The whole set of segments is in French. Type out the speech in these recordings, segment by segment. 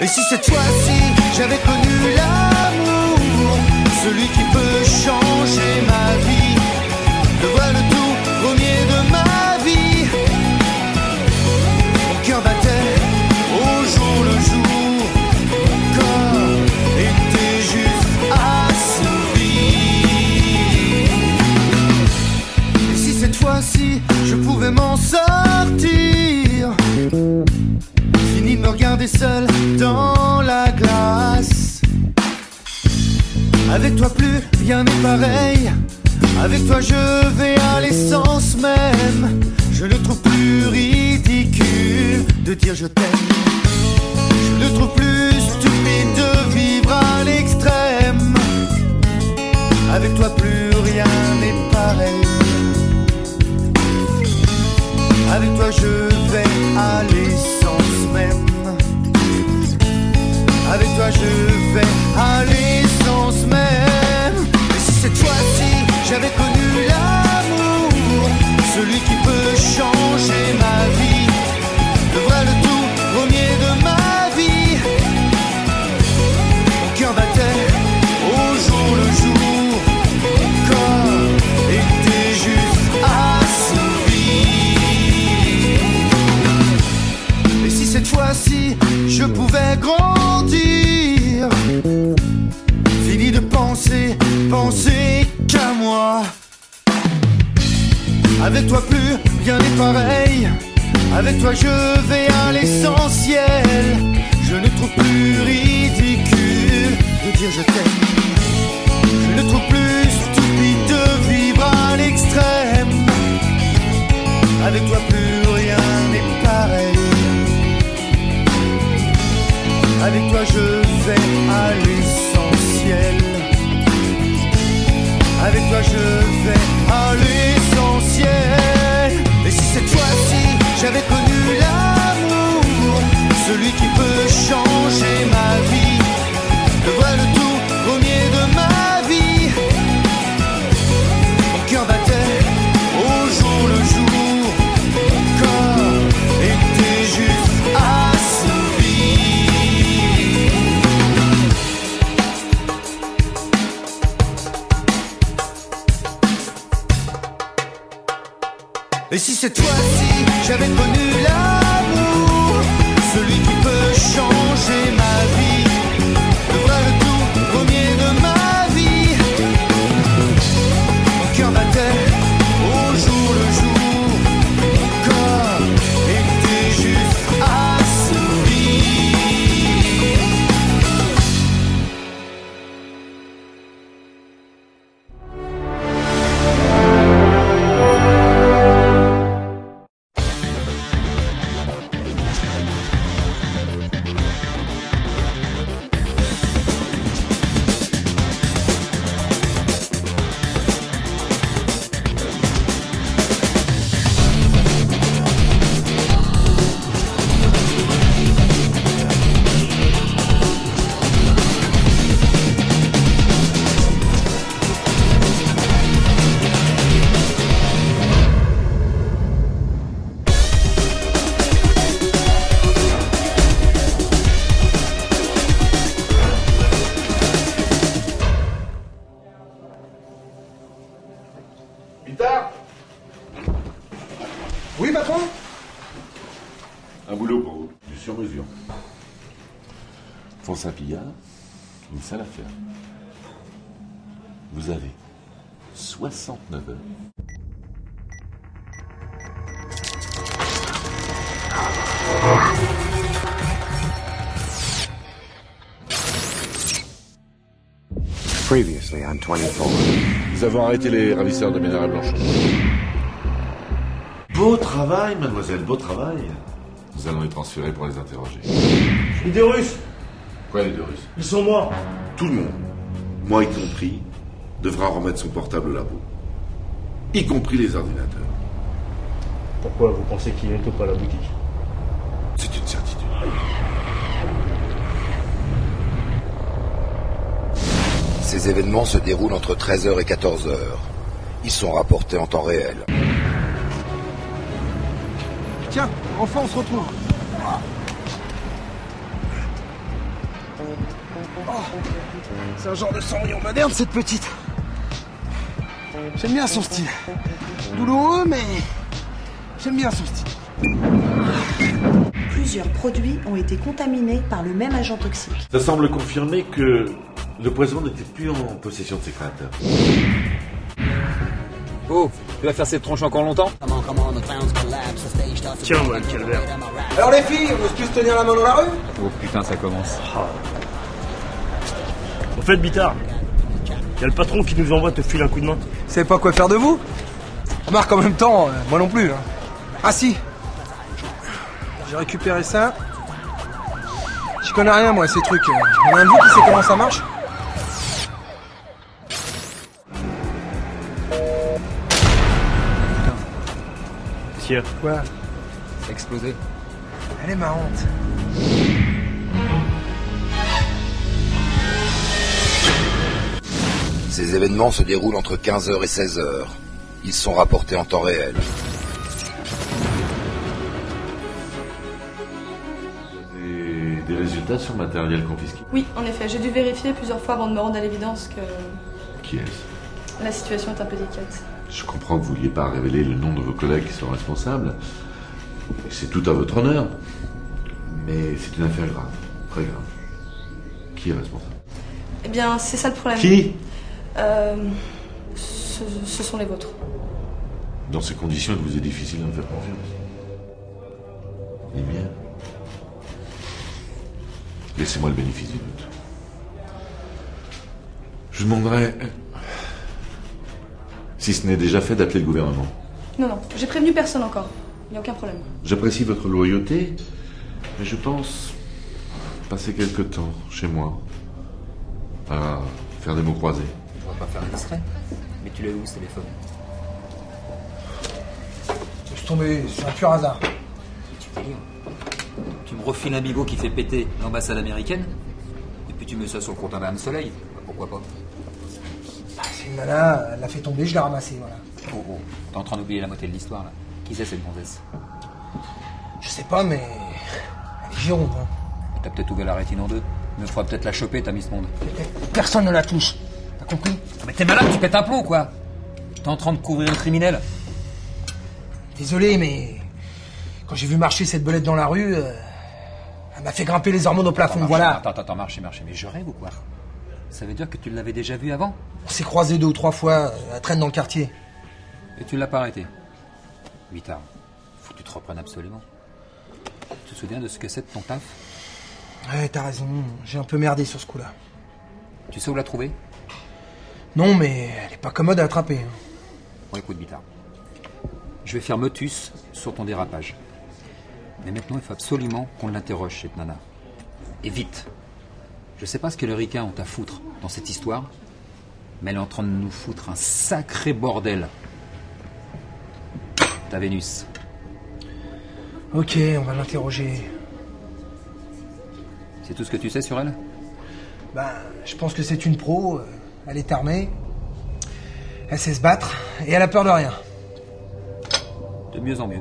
Et si cette fois-ci j'avais connu l'amour, celui qui peut changer ma vie, le voilà le tout premier de ma vie. Mon cœur battait au jour le jour, mon corps était juste assouvi. Et si cette fois-ci je pouvais m'en sortir, fini de me regarder seul dans la glace. Avec toi plus rien n'est pareil, avec toi je vais à l'essence même. Je ne trouve plus ridicule de dire je t'aime, je ne trouve plus stupide de vivre à l'extrême. Avec toi plus rien n'est pareil, avec toi je vais à l'essence même. Avec toi je vais à l'essence même. Et si cette fois-ci j'avais connu l'amour, celui qui peut changer ma vie, le vrai le tout premier de ma vie. Mon cœur battait au jour le jour, mon corps était juste assouvi. Et si cette fois-ci je pouvais grandir, fini de penser qu'à moi. Avec toi plus rien n'est pareil, avec toi je vais à l'essentiel. Je ne trouve plus ridicule de dire je t'aime, je ne trouve plus stupide de vivre à l'extrême. Avec toi plus rien n'est pareil, avec toi je vais à l'essentiel. Avec toi je vais à l'essentiel. Et si cette fois-ci j'avais connu l'amour, celui qui peut changer ma vie, le voilà le tout premier de ma vie. Mon cœur battait au jour le jour, mon corps était juste assouvi. Et si cette fois-ci j'avais connu l'amour, celui qui peut changer ma vie, le vrai le tout premier de ma vie. Mon cœur battait au jour le jour, mon corps était juste assouvi. Pitard ? Oui, patron ? Un boulot pour vous, du sur-mesure. Pour Saint-Pillard, une salle à faire. Vous avez 69 heures. Previously on 24. Nous avons arrêté les ravisseurs de Ménard et Blanchon. Beau travail, mademoiselle, beau travail. Nous allons les transférer pour les interroger. Les deux Russes, Quoi, les deux Russes? ils sont morts. Tout le monde, moi y compris, devra remettre son portable au labo. Y compris les ordinateurs. Pourquoi vous pensez qu'il est tout pas à la boutique? C'est une certitude. Ces événements se déroulent entre 13h et 14h. Ils sont rapportés en temps réel. Tiens, enfin on se retrouve. Oh, c'est un genre de cendrillon moderne, cette petite. J'aime bien son style. Douloureux, mais j'aime bien son style. Plusieurs produits ont été contaminés par le même agent toxique. Ça semble confirmer que le poison n'était plus en possession de ses créateurs. Oh, tu vas faire cette tronche encore longtemps? Tiens, voilà le calvaire. Alors les filles, on se tenir la main dans la rue? Oh putain, ça commence. Au fait, Bitard, y a le patron qui nous envoie te filer un coup de main. Vous savez pas quoi faire de vous? Remarque, en même temps, moi non plus. Hein. Ah si, j'ai récupéré ça. J'y connais rien, moi, ces trucs. Il y en a un de vous qui sait comment ça marche? Tiens. Quoi? Ça a explosé. Elle est marrante. Ces événements se déroulent entre 15h et 16h. Ils sont rapportés en temps réel. Et des résultats sur le matériel confisqué? Oui, en effet, j'ai dû vérifier plusieurs fois avant de me rendre à l'évidence que Qui est-ce? la situation est un peu délicate. Je comprends que vous ne vouliez pas révéler le nom de vos collègues qui sont responsables. C'est tout à votre honneur. Mais c'est une affaire grave, très grave. Qui est responsable? Eh bien, c'est ça le problème. Qui? Ce sont les vôtres. Dans ces conditions, il vous est difficile de me faire confiance. Les miens. Laissez-moi le bénéfice du doute. Je demanderai, si ce n'est déjà fait, d'appeler le gouvernement. Non, non, j'ai prévenu personne encore. Il n'y a aucun problème. J'apprécie votre loyauté, mais je pense passer quelque temps chez moi à faire des mots croisés. On va pas faire indiscret. Mais tu l'as où ce téléphone? Je suis tombé sur un pur hasard. Tu délires. Tu me refiles un bigot qui fait péter l'ambassade américaine, et puis tu mets ça sur le compte à Madame Soleil. Pourquoi pas? C'est une nana, elle l'a fait tomber, je l'ai ramassée, voilà. Oh, oh, t'es en train d'oublier la moitié de l'histoire, là. Qui c'est cette gonzesse? Je sais pas, mais elle est gironde. Hein. T'as peut-être ouvert la rétine en deux. Il me faudra peut-être la choper, ta Miss Monde. Personne ne la touche. T'as compris? Mais t'es malade, tu pètes un plomb, quoi. T'es en train de couvrir le criminel. Désolé, mais quand j'ai vu marcher cette belette dans la rue, elle m'a fait grimper les hormones au plafond, voilà. Attends, marchez. Mais je rêve ou quoi? Ça veut dire que tu l'avais déjà vue avant? On s'est croisés 2 ou 3 fois, elle traîne dans le quartier. Et tu l'as pas arrêté? Vitard, faut que tu te reprennes absolument. Tu te souviens de ce que c'est de ton taf? Ouais, t'as raison, j'ai un peu merdé sur ce coup-là. Tu sais où la trouver? Non, mais elle est pas commode à attraper. Hein. Bon, écoute, Vitard. Je vais faire motus sur ton dérapage. Mais maintenant, il faut absolument qu'on l'interroge, cette nana. Et vite. Je sais pas ce que les ricains ont à foutre dans cette histoire, mais elle est en train de nous foutre un sacré bordel. Ta Vénus. Ok, on va l'interroger. C'est tout ce que tu sais sur elle? Ben, je pense que c'est une pro, elle est armée, elle sait se battre, et elle a peur de rien. De mieux en mieux.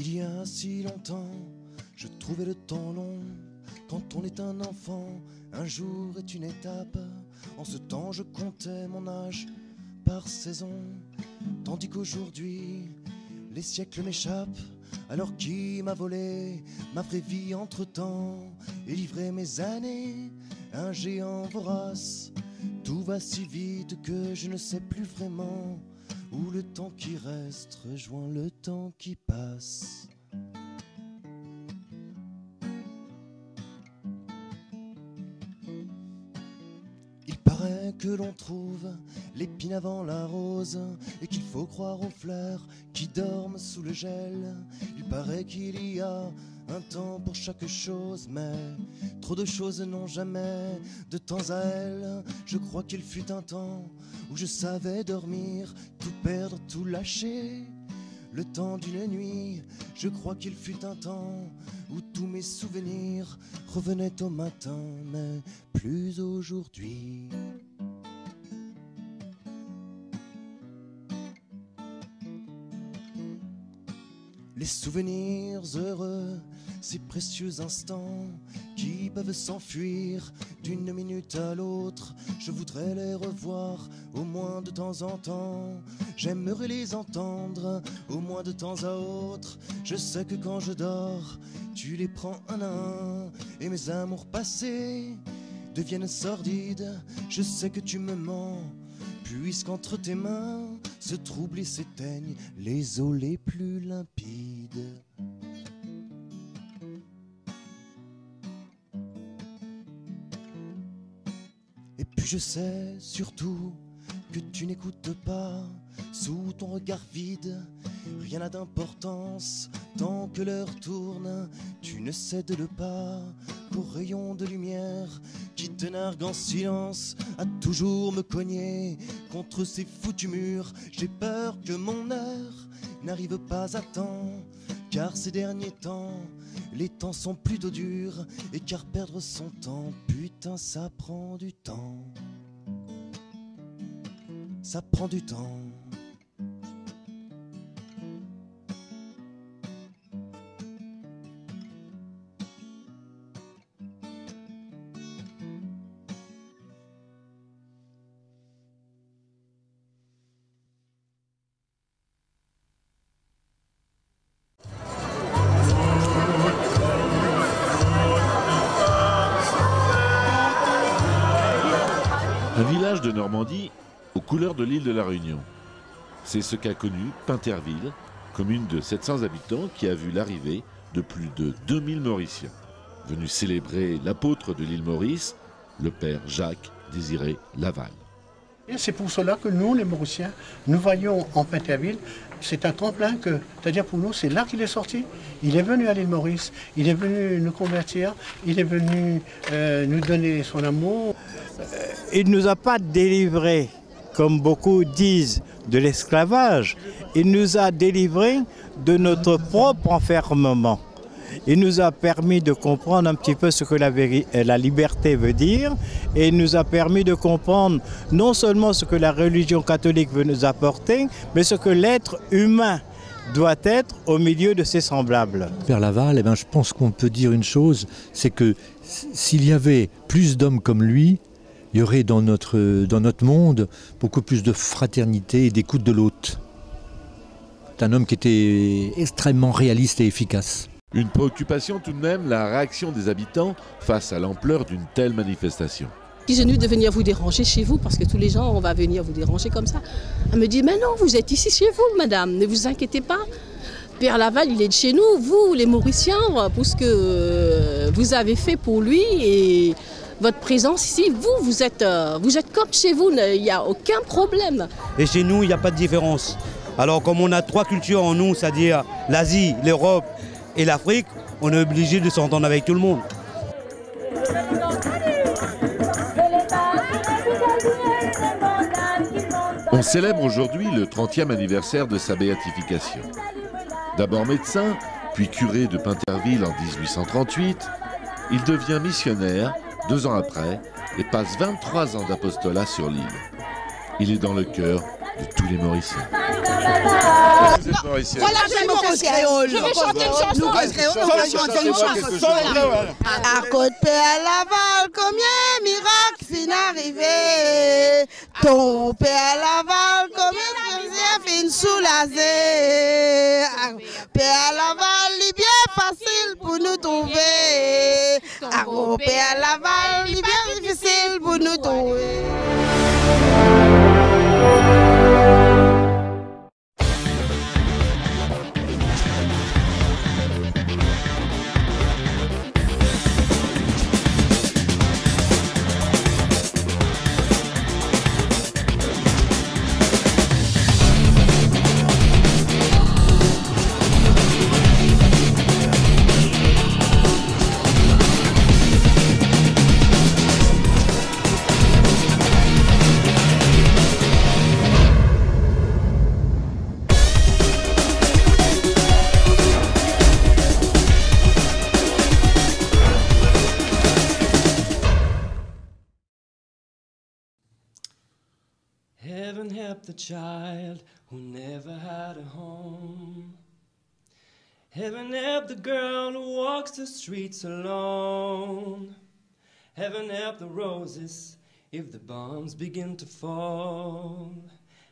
Il y a si longtemps, je trouvais le temps long. Quand on est un enfant, un jour est une étape. En ce temps, je comptais mon âge par saison. Tandis qu'aujourd'hui, les siècles m'échappent. Alors qui m'a volé ma vraie vie entre-temps et livré mes années à un géant vorace? Tout va si vite que je ne sais plus vraiment où le temps qui reste rejoint le temps qui passe. Il paraît que l'on trouve l'épine avant la rose et qu'il faut croire aux fleurs qui dorment sous le gel. Il paraît qu'il y a un temps pour chaque chose, mais trop de choses n'ont jamais de temps à elles. Je crois qu'il fut un temps où je savais dormir, tout perdre, tout lâcher. Le temps d'une nuit, je crois qu'il fut un temps où tous mes souvenirs revenaient au matin, mais plus aujourd'hui. Les souvenirs heureux, ces précieux instants qui peuvent s'enfuir d'une minute à l'autre, je voudrais les revoir au moins de temps en temps. J'aimerais les entendre au moins de temps à autre. Je sais que quand je dors, tu les prends un à un et mes amours passés deviennent sordides. Je sais que tu me mens, puisqu'entre tes mains se troublent et s'éteignent les eaux les plus limpides. Et puis je sais surtout que tu n'écoutes pas. Sous ton regard vide, rien n'a d'importance. Tant que l'heure tourne, tu ne cèdes le pas qu'au rayon de lumière qui te nargue en silence, à toujours me cogner contre ces foutus murs. J'ai peur que mon heure n'arrive pas à temps, car ces derniers temps, les temps sont plutôt durs. Et car perdre son temps, putain, ça prend du temps. Ça prend du temps. Un village de Normandie aux couleurs de l'île de la Réunion. C'est ce qu'a connu Pinterville, commune de 700 habitants qui a vu l'arrivée de plus de 2000 Mauriciens, venus célébrer l'apôtre de l'île Maurice, le père Jacques-Désiré Laval. Et c'est pour cela que nous, les Mauriciens, nous voyons en Pinterville, c'est un tremplin que, c'est-à-dire pour nous, c'est là qu'il est sorti. Il est venu à l'île Maurice, il est venu nous convertir, il est venu nous donner son amour. Il ne nous a pas délivrés, comme beaucoup disent, de l'esclavage. Il nous a délivrés de notre propre enfermement. Il nous a permis de comprendre un petit peu ce que la liberté veut dire, et il nous a permis de comprendre non seulement ce que la religion catholique veut nous apporter, mais ce que l'être humain doit être au milieu de ses semblables. Père Laval, eh bien, je pense qu'on peut dire une chose, c'est que s'il y avait plus d'hommes comme lui, il y aurait dans notre monde beaucoup plus de fraternité et d'écoute de l'autre. C'est un homme qui était extrêmement réaliste et efficace. Une préoccupation tout de même, la réaction des habitants face à l'ampleur d'une telle manifestation. Qui gêne de venir vous déranger chez vous, parce que tous les gens, on va venir vous déranger comme ça. Elle me dit, mais non, vous êtes ici chez vous, madame, ne vous inquiétez pas. Père Laval, il est de chez nous, vous, les Mauriciens, pour ce que vous avez fait pour lui et votre présence ici, vous êtes comme chez vous, il n'y a aucun problème. Et chez nous, il n'y a pas de différence. Alors comme on a 3 cultures en nous, c'est-à-dire l'Asie, l'Europe et l'Afrique, on est obligé de s'entendre avec tout le monde. On célèbre aujourd'hui le 30e anniversaire de sa béatification. D'abord médecin, puis curé de Pinterville en 1838, il devient missionnaire 2 ans après et passe 23 ans d'apostolat sur l'île. Il est dans le cœur de tous les Mauriciens. Vous êtes Mauricien. Voilà, c'est Mauricien. Je vais chanter une chanson. On va chanter une chanson. À côté à Laval, combien de miracles fin arrivé. Ton père à Laval, combien de fin soulagé. Père Laval, il est bien facile pour nous trouver. Père Laval, il est bien difficile pour nous trouver. Heaven help the child who never had a home. Heaven help the girl who walks the streets alone. Heaven help the roses if the bombs begin to fall.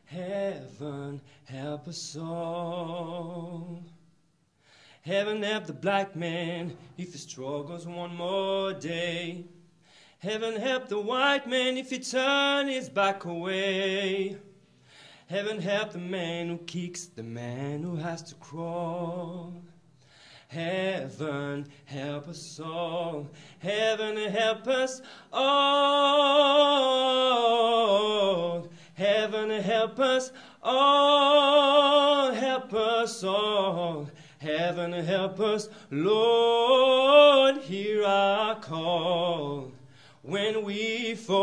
Heaven help us all. Heaven help the black man if he struggles one more day. Heaven help the white man if he turns his back away. Heaven help the man who kicks the man who has to crawl. Heaven help us all. Heaven help us all. Heaven help us all. Help us all. Heaven help us, Lord, hear our call. When we fall,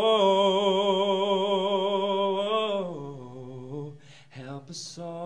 help us all.